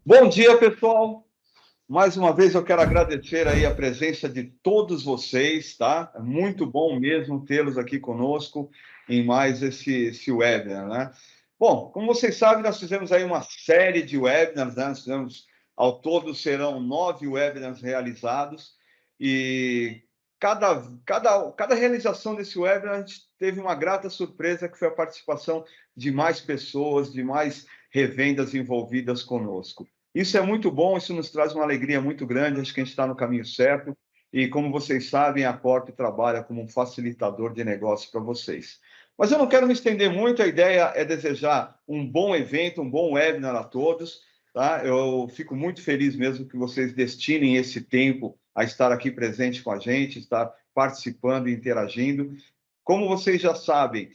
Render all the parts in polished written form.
Bom dia, pessoal. Mais uma vez eu quero agradecer aí a presença de todos vocês, tá? É muito bom mesmo tê-los aqui conosco em mais esse webinar, né? Bom, como vocês sabem, nós fizemos aí uma série de webinars, né? Nós fizemos, ao todo serão 9 webinars realizados e cada realização desse webinar a gente teve uma grata surpresa que foi a participação de mais pessoas, de mais revendas envolvidas conosco. Isso é muito bom, isso nos traz uma alegria muito grande, acho que a gente está no caminho certo. E como vocês sabem, a Corp trabalha como um facilitador de negócio para vocês. Mas eu não quero me estender muito, a ideia é desejar um bom evento, um bom webinar a todos. Tá? Eu fico muito feliz mesmo que vocês destinem esse tempo a estar aqui presente com a gente, estar participando e interagindo. Como vocês já sabem,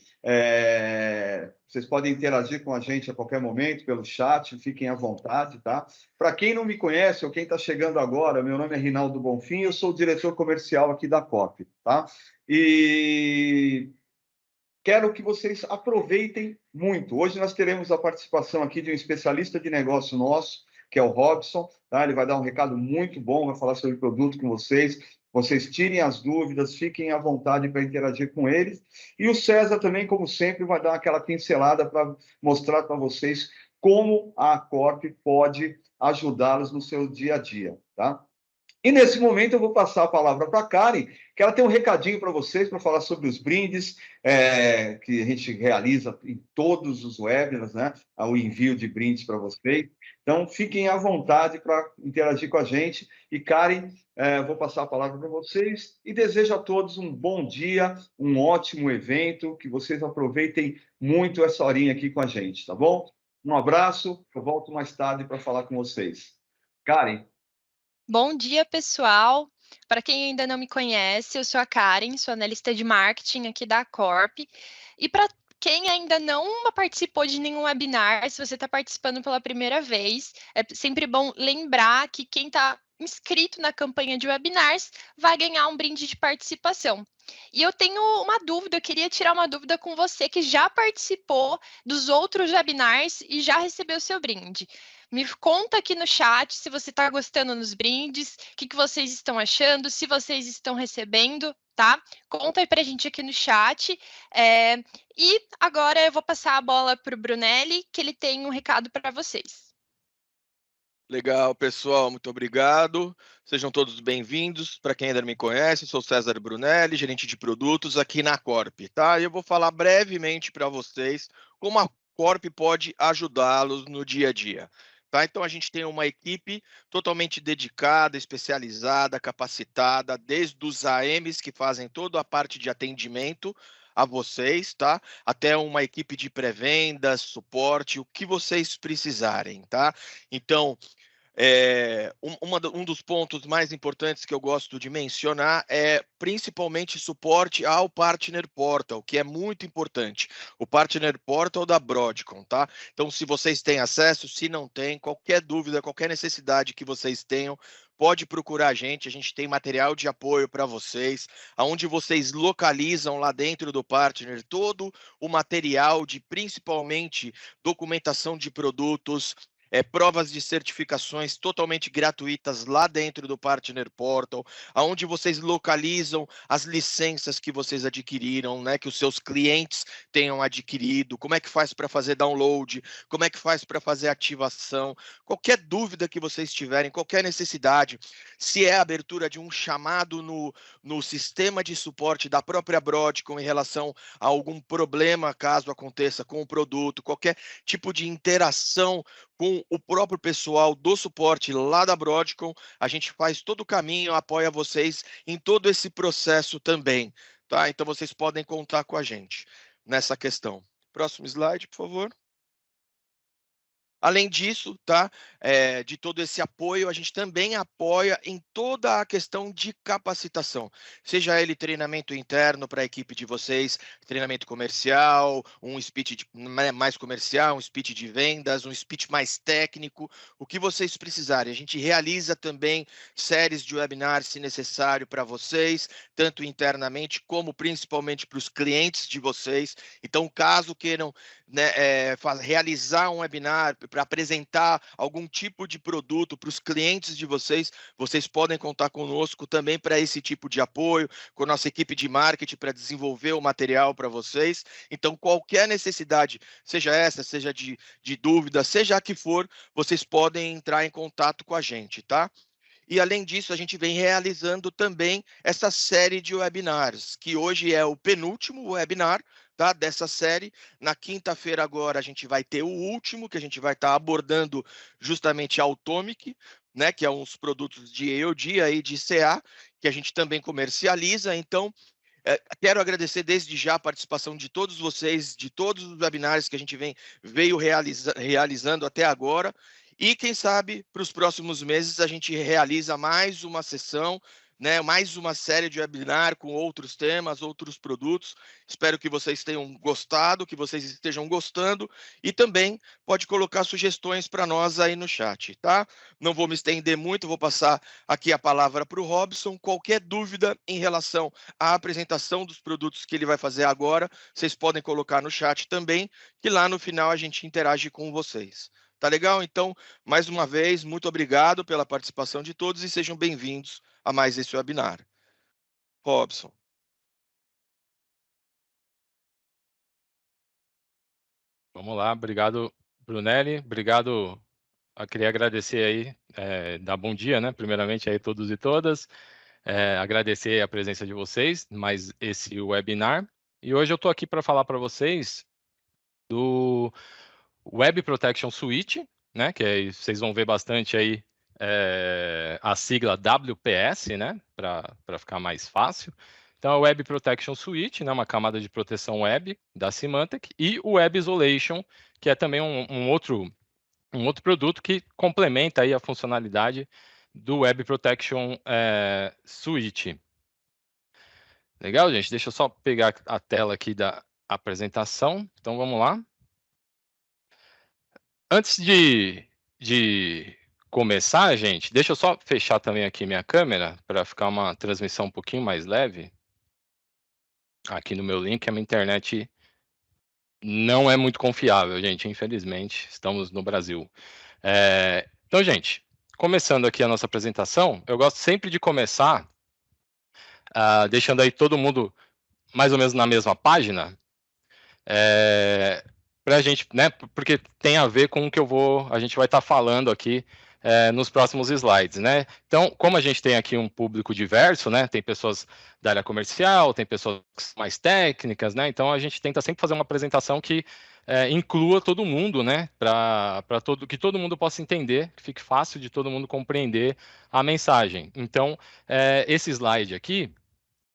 vocês podem interagir com a gente a qualquer momento pelo chat, fiquem à vontade, tá? Para quem não me conhece ou quem está chegando agora, meu nome é Rinaldo Bonfim, eu sou o diretor comercial aqui da COP, tá? E quero que vocês aproveitem muito. Hoje nós teremos a participação aqui de um especialista de negócio nosso, que é o Robson, tá? Ele vai dar um recado muito bom, vai falar sobre o produto com vocês. Vocês tirem as dúvidas, fiquem à vontade para interagir com eles. E o César também, como sempre, vai dar aquela pincelada para mostrar para vocês como a Corp pode ajudá-los no seu dia a dia, tá? E nesse momento eu vou passar a palavra para a Karen, que ela tem um recadinho para vocês, para falar sobre os brindes que a gente realiza em todos os webinars, né? O envio de brindes para vocês. Então, fiquem à vontade para interagir com a gente. E, Karen, vou passar a palavra para vocês e desejo a todos um bom dia, um ótimo evento, que vocês aproveitem muito essa horinha aqui com a gente, tá bom? Um abraço, eu volto mais tarde para falar com vocês. Karen. Bom dia, pessoal. Para quem ainda não me conhece, eu sou a Karen, sou analista de marketing aqui da Corp. E para quem ainda não participou de nenhum webinar, se você está participando pela primeira vez, é sempre bom lembrar que quem está inscrito na campanha de webinars vai ganhar um brinde de participação. E eu tenho uma dúvida, eu queria tirar uma dúvida com você que já participou dos outros webinars e já recebeu seu brinde. Me conta aqui no chat se você está gostando dos brindes, o que vocês estão achando, se vocês estão recebendo, tá? Conta aí para a gente aqui no chat. E agora eu vou passar a bola para o Brunelli, que ele tem um recado para vocês. Legal, pessoal, muito obrigado. Sejam todos bem-vindos. Para quem ainda não me conhece, sou César Brunelli, gerente de produtos aqui na Corp, tá? E eu vou falar brevemente para vocês como a Corp pode ajudá-los no dia a dia. Tá? Então, a gente tem uma equipe totalmente dedicada, especializada, capacitada, desde os AMs que fazem toda a parte de atendimento a vocês, tá? Até uma equipe de pré-vendas, suporte, o que vocês precisarem, tá? Então, um dos pontos mais importantes que eu gosto de mencionar é principalmente suporte ao Partner Portal, que é muito importante. O Partner Portal da Broadcom, tá? Então, se vocês têm acesso, se não tem, qualquer dúvida, qualquer necessidade que vocês tenham, pode procurar a gente tem material de apoio para vocês, onde vocês localizam lá dentro do Partner todo o material de principalmente documentação de produtos, provas de certificações totalmente gratuitas lá dentro do Partner Portal, onde vocês localizam as licenças que vocês adquiriram, né, que os seus clientes tenham adquirido, como é que faz para fazer download, como é que faz para fazer ativação, qualquer dúvida que vocês tiverem, qualquer necessidade, se é a abertura de um chamado no sistema de suporte da própria Broadcom em relação a algum problema, caso aconteça com o produto, qualquer tipo de interação com o próprio pessoal do suporte lá da Broadcom, a gente faz todo o caminho, apoia vocês em todo esse processo também, tá? Então, vocês podem contar com a gente nessa questão. Próximo slide, por favor. Além disso, tá, de todo esse apoio, a gente também apoia em toda a questão de capacitação, seja ele treinamento interno para a equipe de vocês, treinamento comercial, um speech mais comercial, um speech de vendas, um speech mais técnico, o que vocês precisarem. A gente realiza também séries de webinars, se necessário, para vocês, tanto internamente como principalmente para os clientes de vocês. Então, caso queiram, né, realizar um webinar, para apresentar algum tipo de produto para os clientes de vocês, vocês podem contar conosco também para esse tipo de apoio, com a nossa equipe de marketing para desenvolver o material para vocês. Então, qualquer necessidade, seja essa, seja de dúvida, seja a que for, vocês podem entrar em contato com a gente, tá? E, além disso, a gente vem realizando também essa série de webinars, que hoje é o penúltimo webinar, tá, dessa série. Na quinta-feira agora a gente vai ter o último, que a gente vai estar abordando justamente a Automic, né, que é uns produtos de EOD aí, de CA, que a gente também comercializa. Então, quero agradecer desde já a participação de todos vocês, de todos os webinars que a gente veio realizando até agora. E quem sabe, para os próximos meses, a gente realiza mais uma sessão, né, mais uma série de webinar com outros temas, outros produtos. Espero que vocês tenham gostado, que vocês estejam gostando. E também pode colocar sugestões para nós aí no chat, tá? Não vou me estender muito, vou passar aqui a palavra para o Robson. Qualquer dúvida em relação à apresentação dos produtos que ele vai fazer agora, vocês podem colocar no chat também, que lá no final a gente interage com vocês. Tá legal? Então, mais uma vez, muito obrigado pela participação de todos e sejam bem-vindos a mais esse webinar. Robson. Vamos lá, obrigado, Brunelli, obrigado. Eu queria agradecer aí, dar bom dia, né? Primeiramente aí todos e todas, agradecer a presença de vocês, mais esse webinar. E hoje eu estou aqui para falar para vocês do Web Protection Suite, né? Que aí vocês vão ver bastante aí a sigla WPS, né? Para ficar mais fácil. Então, a Web Protection Suite, né, uma camada de proteção web da Symantec, e o Web Isolation, que é também um outro produto que complementa aí a funcionalidade do Web Protection Suite. Legal, gente? Deixa eu só pegar a tela aqui da apresentação. Então, vamos lá. Antes de começar, gente, deixa eu só fechar também aqui minha câmera para ficar uma transmissão um pouquinho mais leve. Aqui no meu link, a minha internet não é muito confiável, gente, infelizmente, estamos no Brasil. Então, gente, começando aqui a nossa apresentação, eu gosto sempre de começar deixando aí todo mundo mais ou menos na mesma página, para a gente, né, porque tem a ver com o que a gente vai estar falando aqui nos próximos slides, né? Então, como a gente tem aqui um público diverso, né? Tem pessoas da área comercial, tem pessoas mais técnicas, né? Então, a gente tenta sempre fazer uma apresentação que inclua todo mundo, né? Para que todo mundo possa entender, que fique fácil de todo mundo compreender a mensagem. Então, esse slide aqui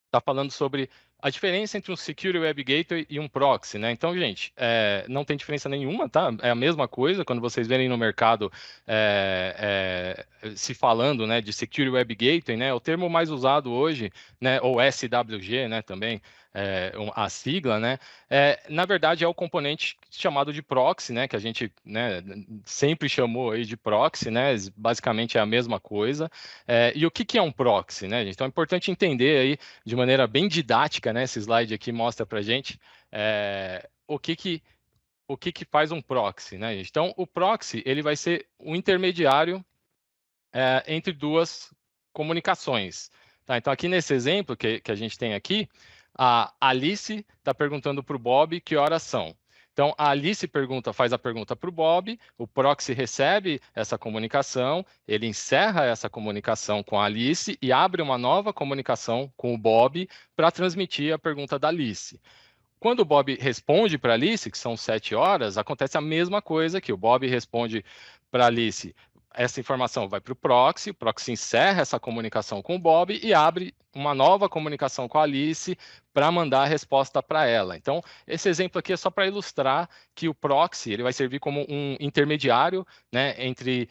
está falando sobre a diferença entre um Secure Web Gateway e um proxy, né? Então, gente, não tem diferença nenhuma, tá? É a mesma coisa quando vocês verem no mercado se falando, né, de Secure Web Gateway, né? O termo mais usado hoje, né, ou SWG, né, também, a sigla, né? Na verdade, é o componente chamado de proxy, né? Que a gente, né, sempre chamou aí de proxy, né? Basicamente é a mesma coisa. E o que é um proxy, né, gente? Então, é importante entender aí de maneira bem didática, né? Esse slide aqui mostra para a gente o que faz um proxy, né, gente? Então, o proxy ele vai ser um intermediário entre duas comunicações. Tá? Então, aqui nesse exemplo que a gente tem aqui, a Alice está perguntando para o Bob que horas são. Então, a Alice faz a pergunta para o Bob, o proxy recebe essa comunicação, ele encerra essa comunicação com a Alice e abre uma nova comunicação com o Bob para transmitir a pergunta da Alice. Quando o Bob responde para a Alice, que são 7 horas, acontece a mesma coisa que o Bob responde para a Alice. Essa informação vai para o proxy encerra essa comunicação com o Bob e abre uma nova comunicação com a Alice para mandar a resposta para ela. Então, esse exemplo aqui é só para ilustrar que o proxy ele vai servir como um intermediário, né, entre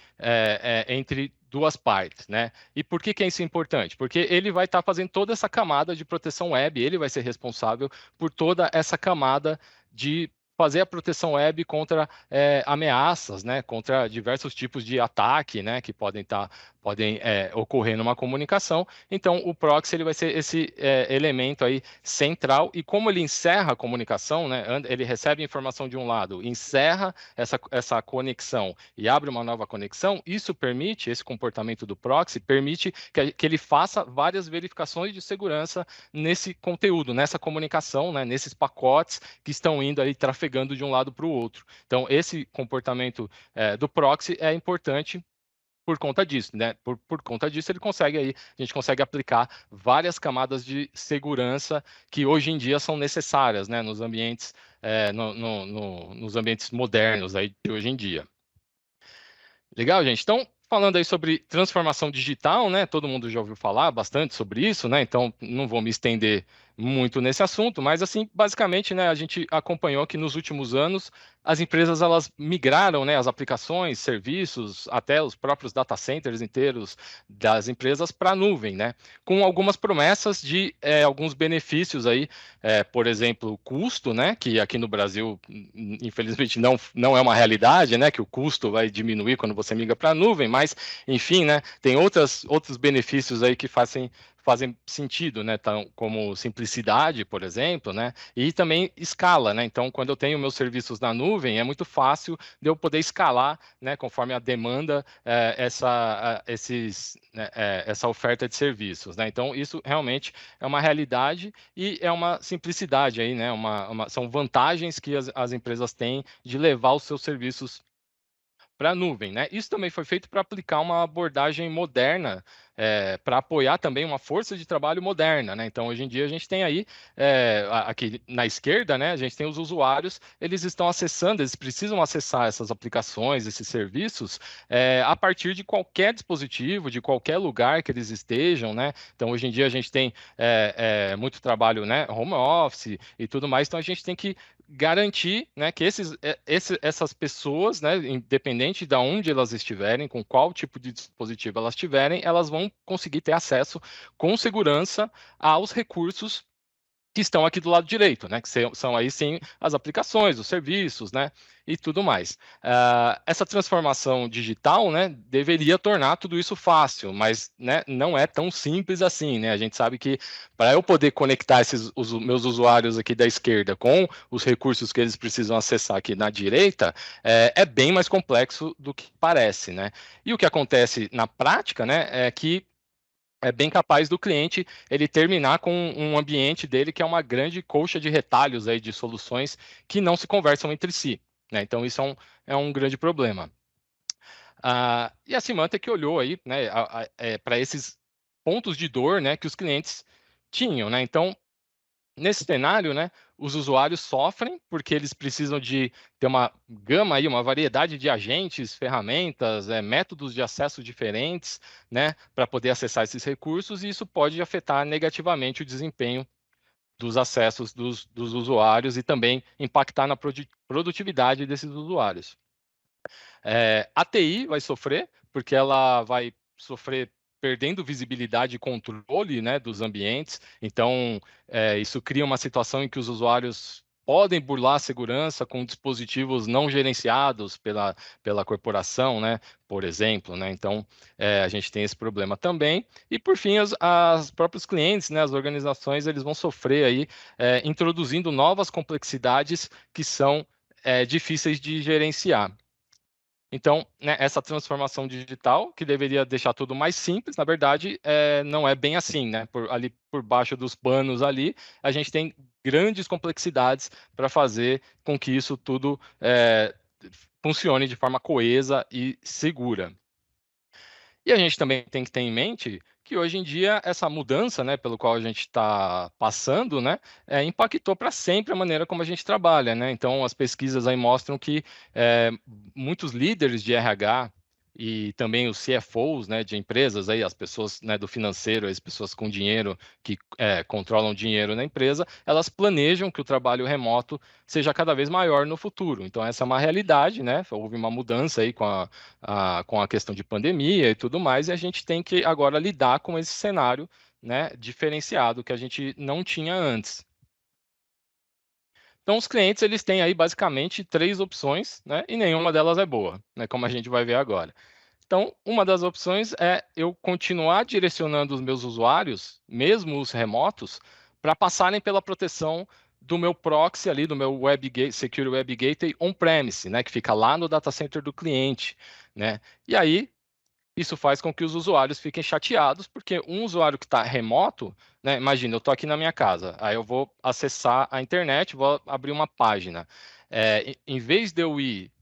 duas partes, né? E por que é isso importante? Porque ele vai estar fazendo toda essa camada de proteção web, ele vai ser responsável por toda essa camada de fazer a proteção web contra ameaças, né, contra diversos tipos de ataque, né, que podem ocorrer numa comunicação. Então, o proxy ele vai ser esse elemento aí central, e como ele encerra a comunicação, né, ele recebe informação de um lado, encerra essa conexão e abre uma nova conexão, esse comportamento do proxy permite que ele faça várias verificações de segurança nesse conteúdo, nessa comunicação, né, nesses pacotes que estão indo aí trafegando de um lado para o outro. Então, esse comportamento do proxy é importante por conta disso, né? Por conta disso, a gente consegue aplicar várias camadas de segurança que hoje em dia são necessárias, né, nos ambientes, nos ambientes modernos aí de hoje em dia. Legal, gente? Então, falando aí sobre transformação digital, né? Todo mundo já ouviu falar bastante sobre isso, né? Então, não vou me estender muito nesse assunto, mas assim, basicamente, né, a gente acompanhou que nos últimos anos as empresas elas migraram, né, as aplicações, serviços, até os próprios data centers inteiros das empresas para a nuvem, né? Com algumas promessas de alguns benefícios aí, por exemplo, custo, né? Que aqui no Brasil, infelizmente, não é uma realidade, né? Que o custo vai diminuir quando você migra para a nuvem, mas, enfim, né? Tem outros benefícios aí que fazem sentido, né? Então, como simplicidade, por exemplo, né? E também escala, né? Então, quando eu tenho meus serviços na nuvem, é muito fácil de eu poder escalar, né? Conforme a demanda, essa oferta de serviços, né? Então, isso realmente é uma realidade e é uma simplicidade aí, né? São vantagens que as empresas têm de levar os seus serviços para a nuvem, né? Isso também foi feito para aplicar uma abordagem moderna, para apoiar também uma força de trabalho moderna, né? Então, hoje em dia, a gente tem aí, aqui na esquerda, né? A gente tem os usuários, eles precisam acessar essas aplicações, esses serviços, a partir de qualquer dispositivo, de qualquer lugar que eles estejam, né? Então, hoje em dia, a gente tem muito trabalho, né? Home office e tudo mais, então a gente tem que garantir, né, que essas pessoas, né, independente de onde elas estiverem, com qual tipo de dispositivo elas tiverem, elas vão conseguir ter acesso com segurança aos recursos que estão aqui do lado direito, né? Que são aí sim as aplicações, os serviços, né? E tudo mais. Essa transformação digital, né? Deveria tornar tudo isso fácil, mas, né, não é tão simples assim, né? A gente sabe que para eu poder conectar os meus usuários aqui da esquerda com os recursos que eles precisam acessar aqui na direita, é bem mais complexo do que parece, né? E o que acontece na prática, né? É que é bem capaz do cliente ele terminar com um ambiente dele que é uma grande colcha de retalhos aí de soluções que não se conversam entre si, né? Então isso é um grande problema. E a Symantec olhou aí, né, para esses pontos de dor, né, que os clientes tinham, né? Então, nesse cenário, né, os usuários sofrem porque eles precisam de ter uma gama aí, uma variedade de agentes, ferramentas, métodos de acesso diferentes, né, para poder acessar esses recursos, e isso pode afetar negativamente o desempenho dos acessos dos usuários e também impactar na produtividade desses usuários. A TI vai sofrer, porque ela vai sofrer perdendo visibilidade e controle, né, dos ambientes. Então, isso cria uma situação em que os usuários podem burlar a segurança com dispositivos não gerenciados pela corporação, né, por exemplo, né? Então, a gente tem esse problema também. E, por fim, os próprios clientes, né, as organizações, eles vão sofrer aí, introduzindo novas complexidades que são difíceis de gerenciar. Então, né, essa transformação digital, que deveria deixar tudo mais simples, na verdade, não é bem assim, né? Ali por baixo dos panos ali, a gente tem grandes complexidades para fazer com que isso tudo funcione de forma coesa e segura. E a gente também tem que ter em mente que hoje em dia essa mudança, né, pelo qual a gente está passando, né, impactou para sempre a maneira como a gente trabalha, né? Então as pesquisas aí mostram que muitos líderes de RH e também os CFOs, né, de empresas aí, as pessoas, né, do financeiro, as pessoas com dinheiro que controlam dinheiro na empresa, elas planejam que o trabalho remoto seja cada vez maior no futuro. Então essa é uma realidade, né? Houve uma mudança aí com a questão de pandemia e tudo mais, e a gente tem que agora lidar com esse cenário, né, diferenciado que a gente não tinha antes. Então, os clientes eles têm aí basicamente 3 opções, né? E nenhuma delas é boa, né? Como a gente vai ver agora. Então, uma das opções é eu continuar direcionando os meus usuários, mesmo os remotos, para passarem pela proteção do meu proxy ali, do meu Secure Web Gateway on-premise, né? Que fica lá no data center do cliente, né? E aí isso faz com que os usuários fiquem chateados, porque um usuário que está remoto, né, imagina, eu estou aqui na minha casa, aí eu vou acessar a internet, vou abrir uma página. Em vez de eu ir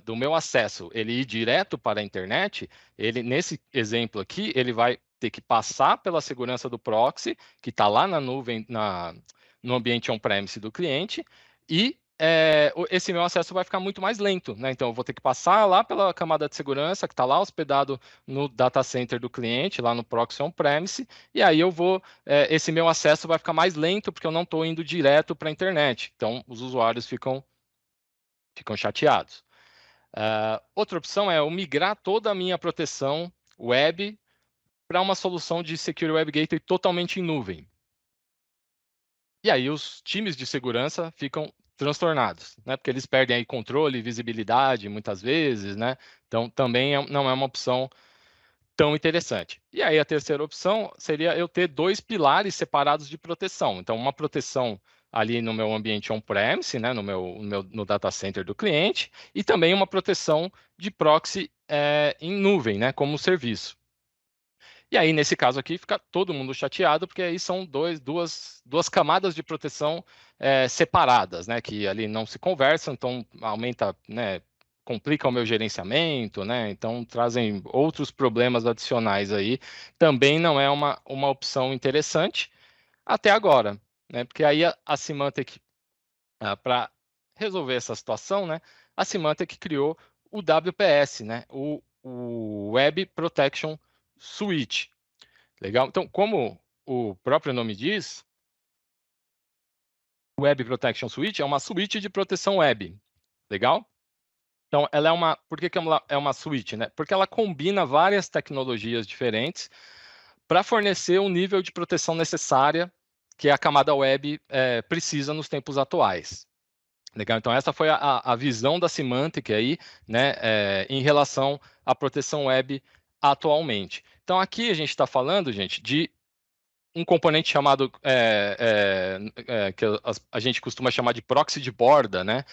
do meu acesso, ele ir direto para a internet, ele, nesse exemplo aqui, ele vai ter que passar pela segurança do proxy, que está lá na nuvem, no ambiente on-premise do cliente, e esse meu acesso vai ficar muito mais lento, né? Então, eu vou ter que passar lá pela camada de segurança que está lá hospedado no data center do cliente, lá no proxy on-premise, e aí esse meu acesso vai ficar mais lento porque eu não estou indo direto para a internet. Então, os usuários ficam chateados. Outra opção é eu migrar toda a minha proteção web para uma solução de Secure Web Gateway totalmente em nuvem. E aí os times de segurança ficam transtornados, né? Porque eles perdem aí controle e visibilidade muitas vezes, né? Então também não é uma opção tão interessante. E aí a terceira opção seria eu ter 2 pilares separados de proteção. Então uma proteção ali no meu ambiente on-premise, né? No data center do cliente, e também uma proteção de proxy em nuvem, né? Como serviço. E aí, nesse caso aqui, fica todo mundo chateado, porque aí são duas camadas de proteção separadas, né? Que ali não se conversam, então aumenta, né? Complica o meu gerenciamento, né? Então trazem outros problemas adicionais aí. Também não é uma opção interessante até agora, né? Porque aí a Symantec, para resolver essa situação, né? A Symantec criou o WPS, né? O Web Protection Suite. Legal? Então, como o próprio nome diz, o Web Protection Suite é uma suíte de proteção web. Legal? Então, ela é uma... Por que ela é uma suíte, né? Porque ela combina várias tecnologias diferentes para fornecer o nível de proteção necessária que a camada web precisa nos tempos atuais. Legal? Então, essa foi a visão da Symantec aí, né, em relação à proteção web atualmente. Então, aqui a gente está falando, gente, de um componente chamado, que a gente costuma chamar de proxy de borda, né?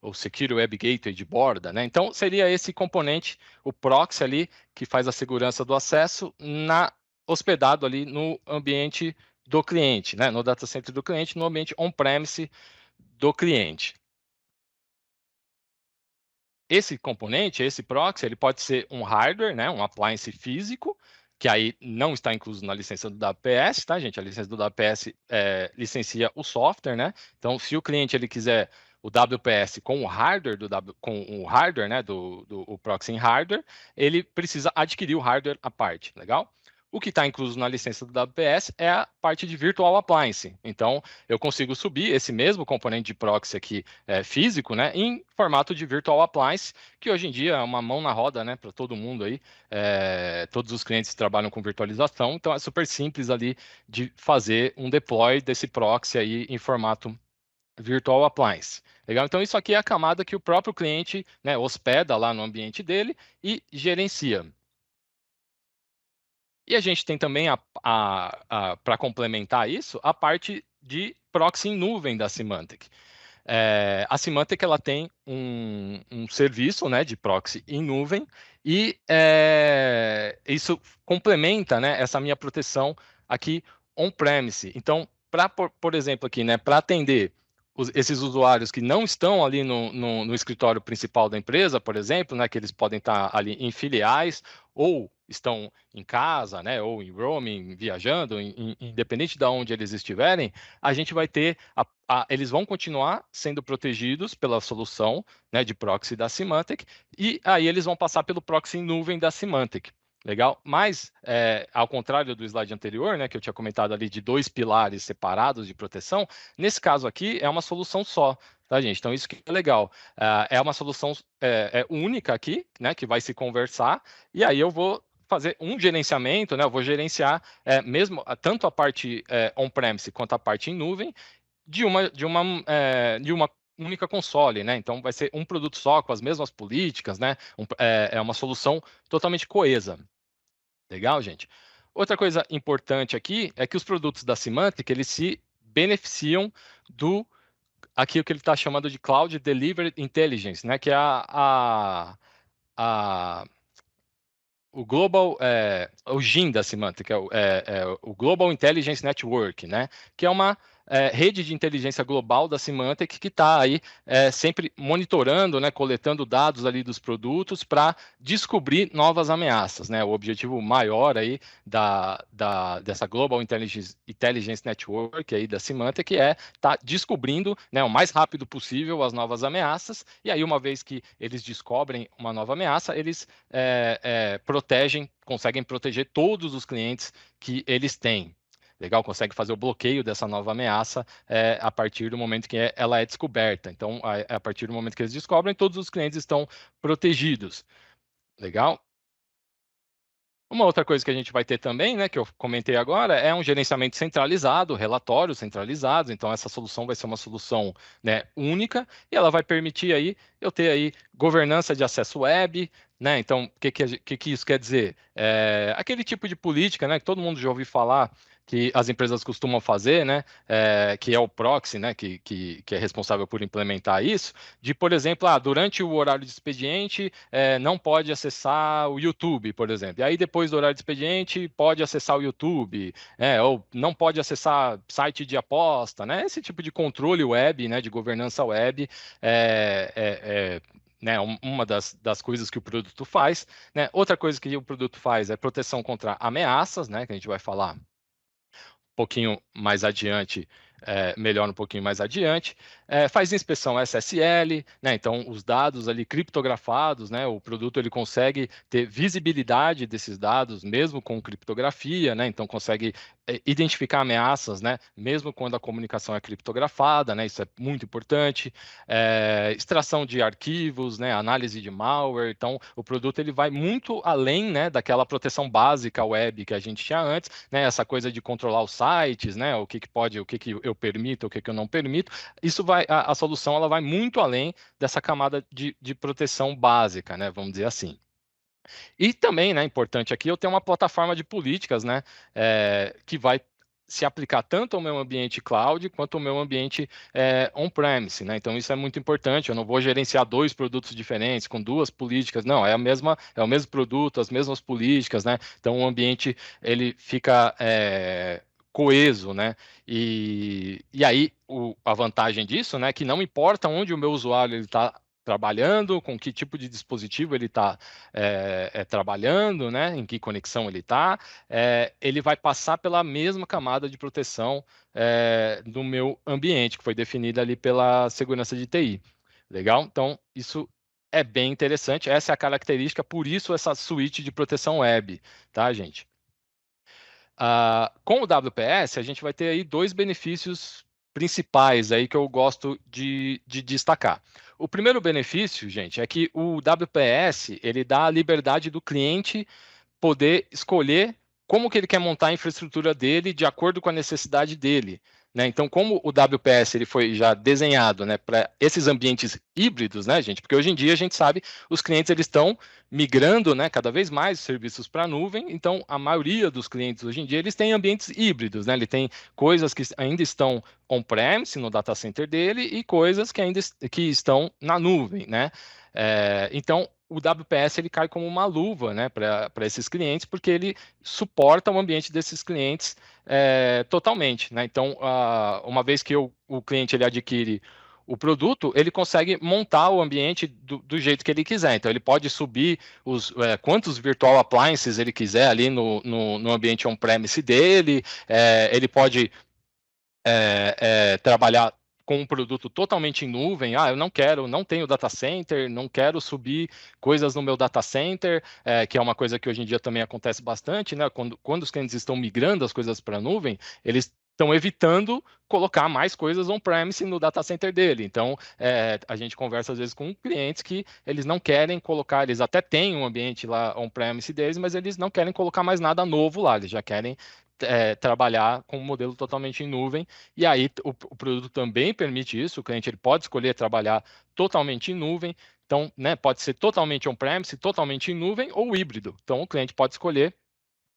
Ou Secure Web Gateway de borda, né? Então, seria esse componente, o proxy ali, que faz a segurança do acesso, hospedado ali no ambiente do cliente, né? No data center do cliente, no ambiente on-premise do cliente. Esse componente, esse proxy, ele pode ser um hardware, né? Um appliance físico, que aí não está incluso na licença do WPS, tá, gente? A licença do WPS licencia o software, né? Então, se o cliente ele quiser o WPS com o hardware né, o proxy em hardware, ele precisa adquirir o hardware à parte, legal? O que está incluso na licença do WPS é a parte de Virtual Appliance. Então, eu consigo subir esse mesmo componente de proxy aqui físico, né, em formato de Virtual Appliance, que hoje em dia é uma mão na roda, né, para todo mundo aí. Todos os clientes trabalham com virtualização, então é super simples ali de fazer um deploy desse proxy aí em formato Virtual Appliance. Legal? Então, isso aqui é a camada que o próprio cliente, né, hospeda lá no ambiente dele e gerencia. E a gente tem também, para complementar isso, a parte de proxy em nuvem da Symantec. A Symantec ela tem um serviço, né, de proxy em nuvem e isso complementa, né, essa minha proteção aqui on-premise. Então, por exemplo, aqui, né, para atender esses usuários que não estão ali no escritório principal da empresa, por exemplo, né, que eles podem estar ali em filiais ou estão em casa, né, ou em roaming, viajando, independente de onde eles estiverem, a gente vai ter, eles vão continuar sendo protegidos pela solução, né, de proxy da Symantec, e aí eles vão passar pelo proxy em nuvem da Symantec. Legal? Mas, ao contrário do slide anterior, né, que eu tinha comentado ali de 2 pilares separados de proteção, nesse caso aqui é uma solução só, tá, gente? Então, isso que é legal. É uma solução única aqui, né, que vai se conversar, e aí eu vou fazer um gerenciamento, né? Eu vou gerenciar mesmo tanto a parte on-premise quanto a parte em nuvem, de uma única console, né? Então vai ser um produto só, com as mesmas políticas, né? É uma solução totalmente coesa. Legal, gente? Outra coisa importante aqui é que os produtos da Symantec, eles se beneficiam do aquilo que ele está chamando de Cloud Delivered Intelligence, né? Que é o Global, o GIN da Symantec, o Global Intelligence Network, né? Que é uma rede de inteligência global da Symantec que está aí sempre monitorando, né? Coletando dados ali dos produtos para descobrir novas ameaças, né? O objetivo maior aí dessa Global Intelligence Network aí da Symantec é estar descobrindo, né, o mais rápido possível as novas ameaças, e aí uma vez que eles descobrem uma nova ameaça, eles conseguem proteger todos os clientes que eles têm. Legal, consegue fazer o bloqueio dessa nova ameaça a partir do momento que ela é descoberta. Então, a partir do momento que eles descobrem, todos os clientes estão protegidos. Legal? Uma outra coisa que a gente vai ter também, né, que eu comentei agora, é um gerenciamento centralizado, relatórios centralizados. Então, essa solução vai ser uma solução, né, única, e ela vai permitir aí eu ter aí governança de acesso web, né? Então, o que isso quer dizer? Aquele tipo de política, né, que todo mundo já ouviu falar, que as empresas costumam fazer, né, que é o proxy, né, que é responsável por implementar isso, de, por exemplo, durante o horário de expediente, não pode acessar o YouTube, por exemplo. E aí, depois do horário de expediente, pode acessar o YouTube, ou não pode acessar site de aposta, né? Esse tipo de controle web, né, de governança web, né, uma das coisas que o produto faz, né? Outra coisa que o produto faz é proteção contra ameaças, né, que a gente vai falar pouquinho mais adiante, melhor um pouquinho mais adiante, faz inspeção SSL, né? Então os dados ali criptografados, né? O produto ele consegue ter visibilidade desses dados mesmo com criptografia, né? Então consegue identificar ameaças, né? Mesmo quando a comunicação é criptografada, né? Isso é muito importante. Extração de arquivos, né? Análise de malware. Então o produto ele vai muito além, né? Daquela proteção básica web que a gente tinha antes, né? Essa coisa de controlar os sites, né? O que pode, o que eu permito, o que eu não permito. Isso vai, a solução ela vai muito além dessa camada de proteção básica, né? Vamos dizer assim. E também, né, importante aqui, eu tenho uma plataforma de políticas, né, que vai se aplicar tanto ao meu ambiente cloud quanto ao meu ambiente on-premise, né? Então isso é muito importante. Eu não vou gerenciar dois produtos diferentes com duas políticas, não. É o mesmo produto, as mesmas políticas, né? Então o ambiente ele fica coeso, né? E aí a vantagem disso, né, que não importa onde o meu usuário está trabalhando, com que tipo de dispositivo ele está trabalhando, né, em que conexão ele está, ele vai passar pela mesma camada de proteção do meu ambiente, que foi definida ali pela segurança de TI. Legal? Então, isso é bem interessante, essa é a característica, por isso essa suíte de proteção web, tá, gente? Com o WPS, a gente vai ter aí dois benefícios principais aí que eu gosto de destacar. O primeiro benefício, gente, é que o WPS ele dá a liberdade do cliente poder escolher como que ele quer montar a infraestrutura dele de acordo com a necessidade dele, né? Então, como o WPS ele foi já desenhado, né, para esses ambientes híbridos, né, gente? Porque hoje em dia a gente sabe os clientes eles estão migrando, né, cada vez mais serviços para a nuvem. Então, a maioria dos clientes hoje em dia eles têm ambientes híbridos, né? Ele tem coisas que ainda estão on-premise no data center dele e coisas que ainda estão na nuvem, né? Então, o WPS ele cai como uma luva, né, para esses clientes, porque ele suporta o ambiente desses clientes totalmente, né? Então, uma vez que o cliente ele adquire o produto, ele consegue montar o ambiente do jeito que ele quiser. Então, ele pode subir quantos virtual appliances ele quiser ali no ambiente on-premise dele, ele pode trabalhar com um produto totalmente em nuvem. Eu não tenho data center, não quero subir coisas no meu data center, que é uma coisa que hoje em dia também acontece bastante, né? Quando os clientes estão migrando as coisas para a nuvem, eles estão evitando colocar mais coisas on-premise no data center dele. Então, a gente conversa às vezes com clientes que eles não querem colocar, eles até têm um ambiente lá on-premise deles, mas eles não querem colocar mais nada novo lá, eles já querem trabalhar com um modelo totalmente em nuvem, e aí o produto também permite isso, o cliente ele pode escolher trabalhar totalmente em nuvem, então, né, pode ser totalmente on-premise, totalmente em nuvem ou híbrido, então o cliente pode escolher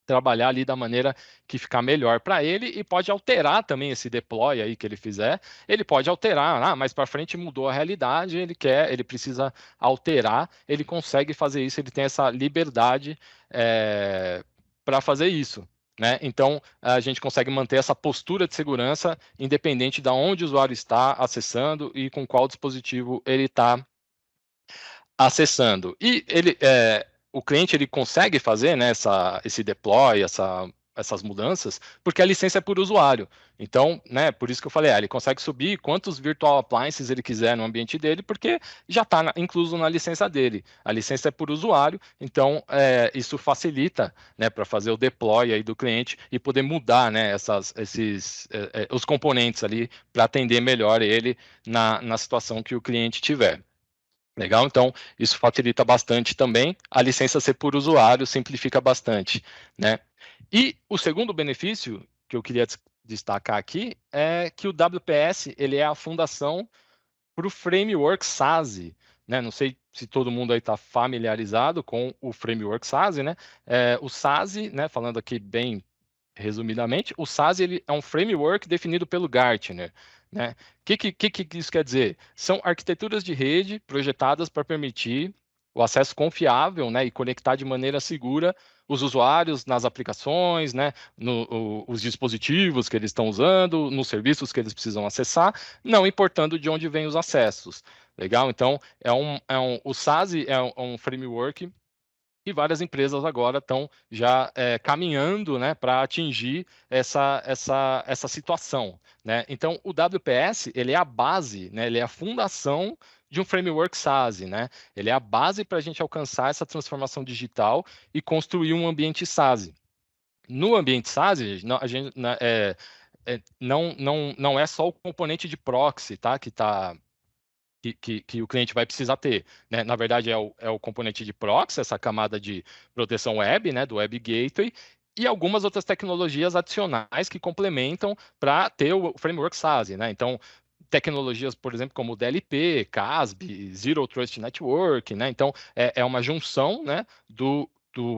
trabalhar ali da maneira que ficar melhor para ele e pode alterar também esse deploy aí que ele fizer, ele pode alterar, mais para frente mudou a realidade, ele precisa alterar, ele consegue fazer isso, ele tem essa liberdade para fazer isso. Né? Então, a gente consegue manter essa postura de segurança independente de onde o usuário está acessando e com qual dispositivo ele está acessando. E o cliente ele consegue fazer, né, esse deploy, essas mudanças, porque a licença é por usuário. Então, né, por isso que eu falei, ele consegue subir quantos virtual appliances ele quiser no ambiente dele, porque já está incluso na licença dele. A licença é por usuário, então isso facilita, né, para fazer o deploy aí do cliente e poder mudar, né, os componentes ali para atender melhor ele na situação que o cliente tiver. Legal? Então, isso facilita bastante também. A licença ser por usuário simplifica bastante, né? E o segundo benefício que eu queria destacar aqui é que o WPS ele é a fundação para o framework SASE, né? Não sei se todo mundo aí está familiarizado com o framework SASE, né? O SASE, né? Falando aqui bem resumidamente, o SASE ele é um framework definido pelo Gartner. Né? O que isso quer dizer? São arquiteturas de rede projetadas para permitir o acesso confiável, né, e conectar de maneira segura os usuários nas aplicações, né, os dispositivos que eles estão usando, nos serviços que eles precisam acessar, não importando de onde vêm os acessos. Legal? Então, o SASE é um framework e várias empresas agora estão já caminhando, né, para atingir essa situação. Né? Então, o WPS ele é a base, né, ele é a fundação de um framework SASE. Né? Ele é a base para a gente alcançar essa transformação digital e construir um ambiente SASE. No ambiente SASE, a gente, não é só o componente de proxy, tá, que o cliente vai precisar ter. Né? Na verdade, é o componente de proxy, essa camada de proteção web, né, do Web Gateway, e algumas outras tecnologias adicionais que complementam para ter o framework SASE. Né? Então, tecnologias, por exemplo, como DLP, CASB, Zero Trust Network. Né? Então, é uma junção, né,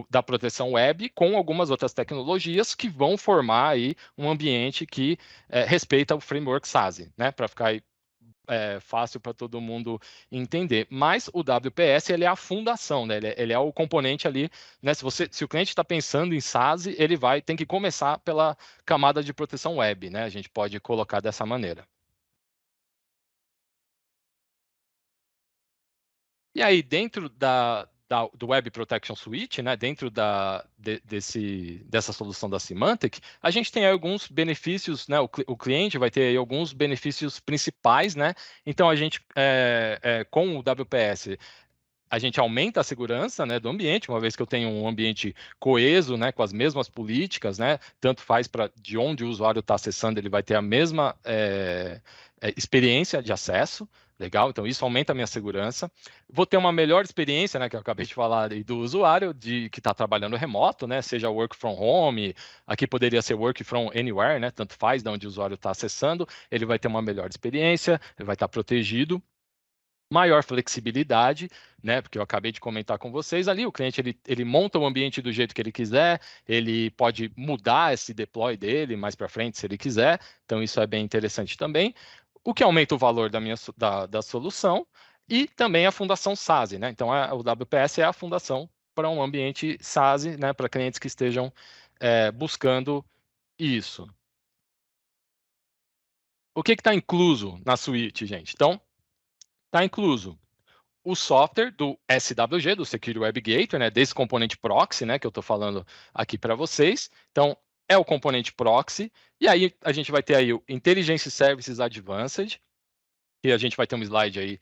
da proteção web com algumas outras tecnologias que vão formar aí um ambiente que respeita o framework SASE, né, para ficar aí fácil para todo mundo entender. Mas o WPS ele é a fundação, né? Ele é o componente ali, né? Se o cliente está pensando em SASE, ele tem que começar pela camada de proteção web, né? A gente pode colocar dessa maneira. E aí, dentro do Web Protection Suite, né, dentro dessa solução da Symantec, a gente tem alguns benefícios, né, o cliente vai ter aí alguns benefícios principais, né, então a gente, com o WPS, a gente aumenta a segurança, né, do ambiente, uma vez que eu tenho um ambiente coeso, né, com as mesmas políticas, né, tanto faz de onde o usuário está acessando, ele vai ter a mesma experiência de acesso. Legal? Então, isso aumenta a minha segurança. Vou ter uma melhor experiência, né, que eu acabei de falar aí, do usuário que está trabalhando remoto, né, seja work from home, aqui poderia ser work from anywhere, né, tanto faz de onde o usuário está acessando, ele vai ter uma melhor experiência, ele vai estar protegido. Maior flexibilidade, né? Porque eu acabei de comentar com vocês ali, o cliente ele monta o ambiente do jeito que ele quiser, ele pode mudar esse deploy dele mais para frente se ele quiser, então isso é bem interessante também. O que aumenta o valor da solução e também a fundação SASE, né? Então o WPS é a fundação para um ambiente SASE, né? Para clientes que estejam buscando isso. O que está incluso na suíte, gente? Então, está incluso o software do SWG, do Security Web Gateway, né, desse componente proxy, né, que eu estou falando aqui para vocês. Então, é o componente proxy. E aí, a gente vai ter aí o Intelligence Services Advanced, E a gente vai ter um slide aí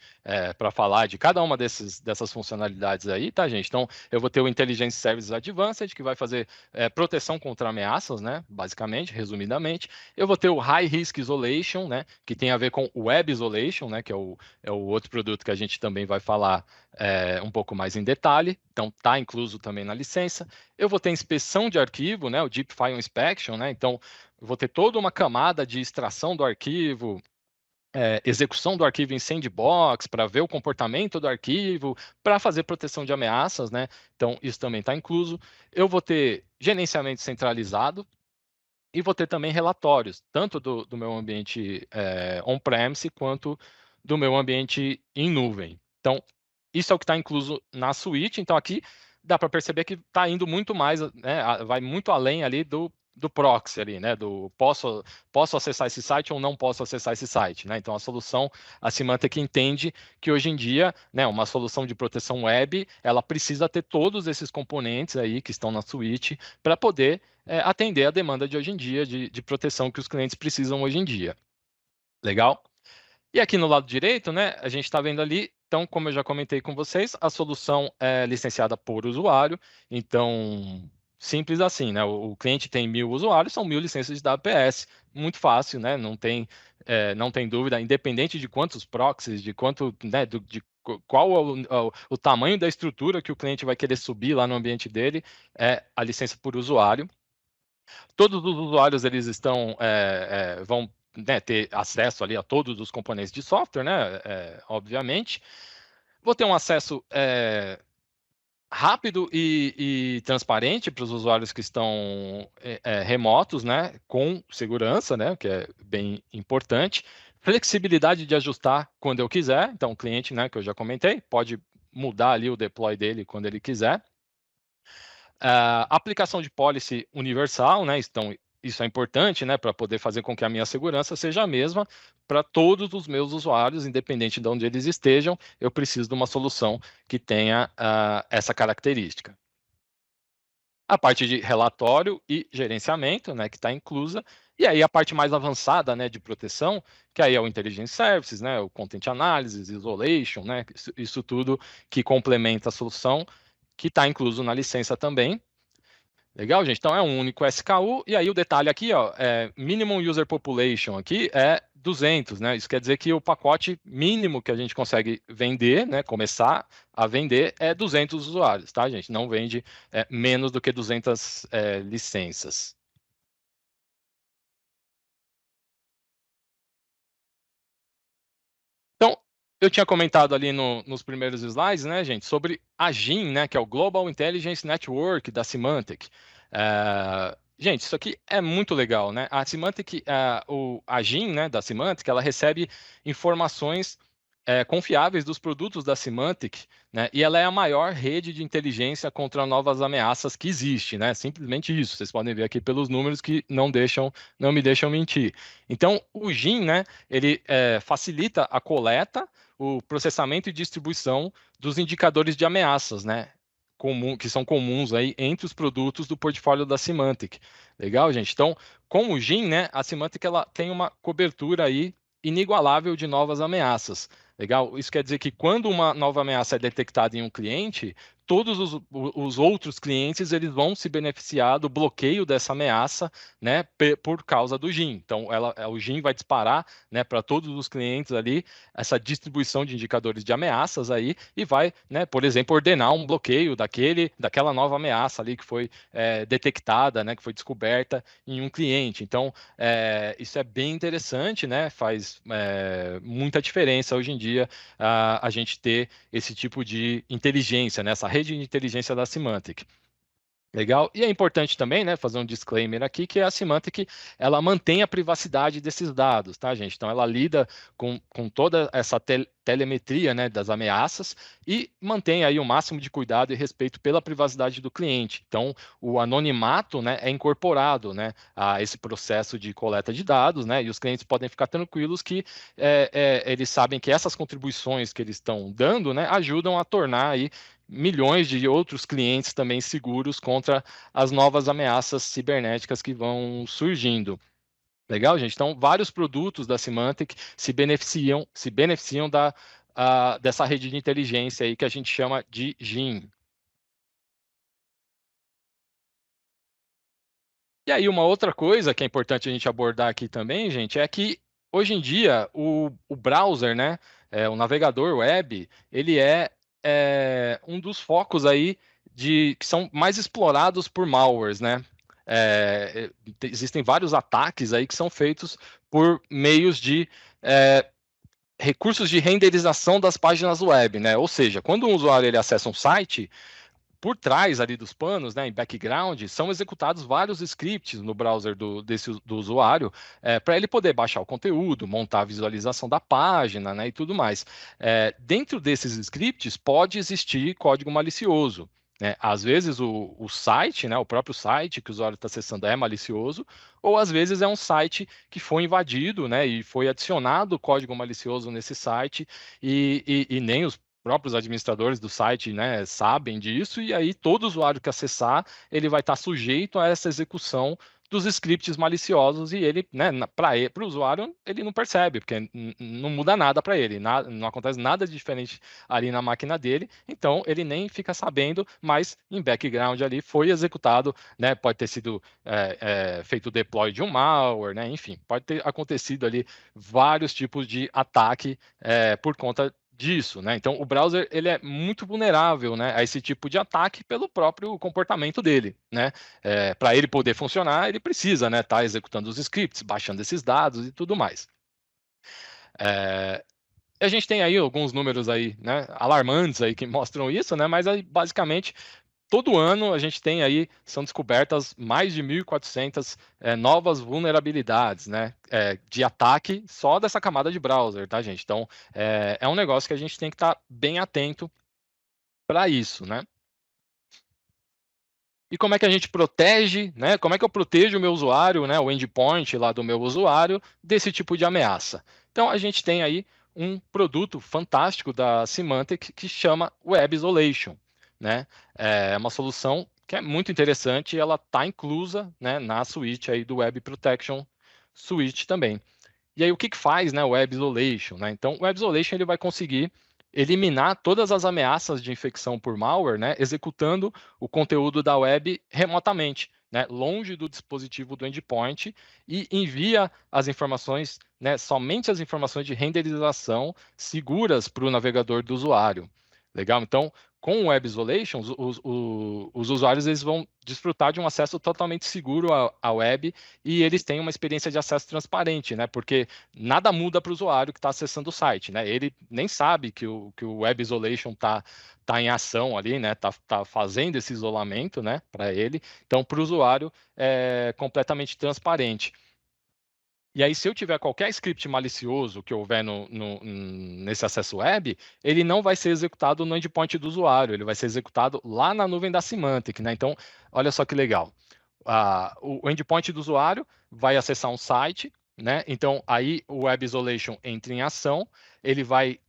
para falar de cada uma dessas funcionalidades aí, tá, gente? Então, eu vou ter o Intelligence Services Advanced, que vai fazer proteção contra ameaças, né? Basicamente, resumidamente. Eu vou ter o High Risk Isolation, né? Que tem a ver com o Web Isolation, né? Que é o outro produto que a gente também vai falar um pouco mais em detalhe. Então, está incluso também na licença. Eu vou ter inspeção de arquivo, né? O Deep File Inspection, né? Então, eu vou ter toda uma camada de extração do arquivo, execução do arquivo em sandbox, para ver o comportamento do arquivo, para fazer proteção de ameaças, né? Então, isso também está incluso. Eu vou ter gerenciamento centralizado e vou ter também relatórios, tanto do meu ambiente on-premise, quanto do meu ambiente em nuvem. Então, isso é o que está incluso na suíte. Então, aqui dá para perceber que está indo muito mais, né? Vai muito além ali do proxy ali, né? Do posso acessar esse site ou não posso acessar esse site, né? Então a solução, a Symantec entende que hoje em dia, né, uma solução de proteção web, ela precisa ter todos esses componentes aí que estão na suíte para poder atender a demanda de hoje em dia, de proteção que os clientes precisam hoje em dia. Legal? E aqui no lado direito, né, a gente está vendo ali, então, como eu já comentei com vocês, a solução é licenciada por usuário, então, simples assim, né, o cliente tem 1.000 usuários, são 1.000 licenças de WPS, muito fácil, né, não tem dúvida, independente de quantos proxies, de quanto, né, de qual é o tamanho da estrutura que o cliente vai querer subir lá no ambiente dele, é a licença por usuário. Todos os usuários eles vão, né, ter acesso ali a todos os componentes de software, né, obviamente. Vou ter um acesso rápido e transparente para os usuários que estão remotos, né, com segurança, né, que é bem importante. Flexibilidade de ajustar quando eu quiser. Então, o cliente, né, que eu já comentei, pode mudar ali o deploy dele quando ele quiser. Aplicação de policy universal, né? Então, isso é importante, né, para poder fazer com que a minha segurança seja a mesma para todos os meus usuários, independente de onde eles estejam. Eu preciso de uma solução que tenha essa característica. A parte de relatório e gerenciamento, né, que está inclusa, e aí a parte mais avançada, né, de proteção, que aí é o Intelligence Services, né, o Content Analysis, Isolation, né, isso tudo que complementa a solução, que está incluso na licença também. Legal, gente? Então é um único SKU, e aí o detalhe aqui, ó, Minimum User Population aqui é 200, né? Isso quer dizer que o pacote mínimo que a gente consegue vender, né, começar a vender, é 200 usuários, tá, gente? Não vende menos do que 200 licenças. Então, eu tinha comentado ali nos primeiros slides, né, gente, sobre a GIN, né, que é o Global Intelligence Network da Symantec. Gente, isso aqui é muito legal, né? A Symantec, a GIN, né, da Symantec, ela recebe informações confiáveis dos produtos da Symantec, né? E ela é a maior rede de inteligência contra novas ameaças que existe, né? Simplesmente isso. Vocês podem ver aqui pelos números que não me deixam mentir. Então, o GIN, né? Ele facilita a coleta, o processamento e distribuição dos indicadores de ameaças, né? Que são comuns aí entre os produtos do portfólio da Symantec. Legal, gente? Então, com o GIN, né? A Symantec ela tem uma cobertura aí inigualável de novas ameaças. Legal? Isso quer dizer que quando uma nova ameaça é detectada em um cliente, todos os outros clientes eles vão se beneficiar do bloqueio dessa ameaça, né, por causa do GIN. Então, o GIN vai disparar, né, para todos os clientes ali essa distribuição de indicadores de ameaças aí e vai, né, por exemplo, ordenar um bloqueio daquela nova ameaça ali que foi detectada, né, que foi descoberta em um cliente. Então, isso é bem interessante, né, faz muita diferença hoje em dia a gente ter esse tipo de inteligência, né, essa rede de inteligência da Symantec. Legal? E é importante também, né, fazer um disclaimer aqui, que a Symantec, ela mantém a privacidade desses dados, tá, gente? Então, ela lida com toda essa telemetria, né, das ameaças e mantém aí o máximo de cuidado e respeito pela privacidade do cliente. Então, o anonimato, né, é incorporado, né, a esse processo de coleta de dados, né, e os clientes podem ficar tranquilos que eles sabem que essas contribuições que eles estão dando, né, ajudam a tornar aí milhões de outros clientes também seguros contra as novas ameaças cibernéticas que vão surgindo. Legal, gente? Então, vários produtos da Symantec se beneficiam dessa rede de inteligência aí que a gente chama de GIM. E aí, uma outra coisa que é importante a gente abordar aqui também, gente, é que hoje em dia o browser, né, o navegador web, ele é um dos focos aí que são mais explorados por malwares, né? Existem vários ataques aí que são feitos por meios de recursos de renderização das páginas web, né? Ou seja, quando um usuário ele acessa um site, por trás ali dos panos, né, em background, são executados vários scripts no browser do usuário para ele poder baixar o conteúdo, montar a visualização da página, né, e tudo mais. Dentro desses scripts pode existir código malicioso. Né? Às vezes o site, né, o próprio site que o usuário está acessando é malicioso, ou às vezes é um site que foi invadido, né, e foi adicionado código malicioso nesse site e nem os próprios administradores do site, né, sabem disso, e aí todo usuário que acessar, ele vai estar sujeito a essa execução dos scripts maliciosos, e ele, né, para o usuário, ele não percebe, porque não muda nada para ele, não acontece nada diferente ali na máquina dele, então ele nem fica sabendo, mas em background ali foi executado, né, pode ter sido feito o deploy de um malware, né, enfim, pode ter acontecido ali vários tipos de ataque por conta disso, né? Então, o browser ele é muito vulnerável, né, a esse tipo de ataque pelo próprio comportamento dele, né? Para ele poder funcionar, ele precisa, né, estar executando os scripts, baixando esses dados e tudo mais. A gente tem aí alguns números aí, né, alarmantes aí que mostram isso, né? Mas aí, basicamente todo ano a gente tem aí, são descobertas mais de 1.400 novas vulnerabilidades, né, de ataque só dessa camada de browser, tá, gente? Então, é um negócio que a gente tem que estar bem atento para isso, né? E como é que a gente protege, né? Como é que eu protejo o meu usuário, né, o endpoint lá do meu usuário, desse tipo de ameaça? Então, a gente tem aí um produto fantástico da Symantec que chama Web Isolation, né? É uma solução que é muito interessante e ela está inclusa, né, na suíte aí do Web Protection Suite também. E aí o que faz, né, o Web Isolation, né? Então, o Web Isolation ele vai conseguir eliminar todas as ameaças de infecção por malware, né, executando o conteúdo da web remotamente, né, longe do dispositivo do endpoint, e envia as informações, né, somente as informações de renderização seguras para o navegador do usuário. Legal? Então, com o Web Isolation, os usuários eles vão desfrutar de um acesso totalmente seguro à web e eles têm uma experiência de acesso transparente, né? Porque nada muda para o usuário que está acessando o site, né? Ele nem sabe que o Web Isolation está em ação ali, né? Tá fazendo esse isolamento, né? Para ele. Então, para o usuário é completamente transparente. E aí, se eu tiver qualquer script malicioso que houver nesse acesso web, ele não vai ser executado no endpoint do usuário, ele vai ser executado lá na nuvem da Symantec, né? Então, olha só que legal. O endpoint do usuário vai acessar um site, né? Então, aí o Web Isolation entra em ação, ele vai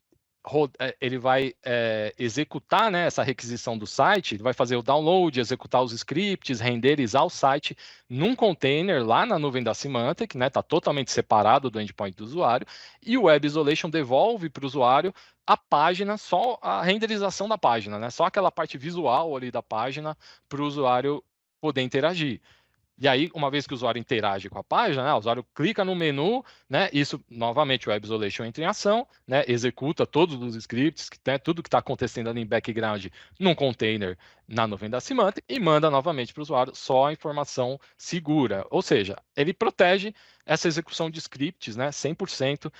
executar, né, essa requisição do site, ele vai fazer o download, executar os scripts, renderizar o site num container lá na nuvem da Symantec, né, está totalmente separado do endpoint do usuário, e o Web Isolation devolve para o usuário a página, só a renderização da página, né, só aquela parte visual ali da página para o usuário poder interagir. E aí, uma vez que o usuário interage com a página, né, o usuário clica no menu, né, isso, novamente, o Web Isolation entra em ação, né, executa todos os scripts, né, tudo que está acontecendo ali em background num container na nuvem da Symantec e manda novamente para o usuário só a informação segura. Ou seja, ele protege essa execução de scripts, né, 100%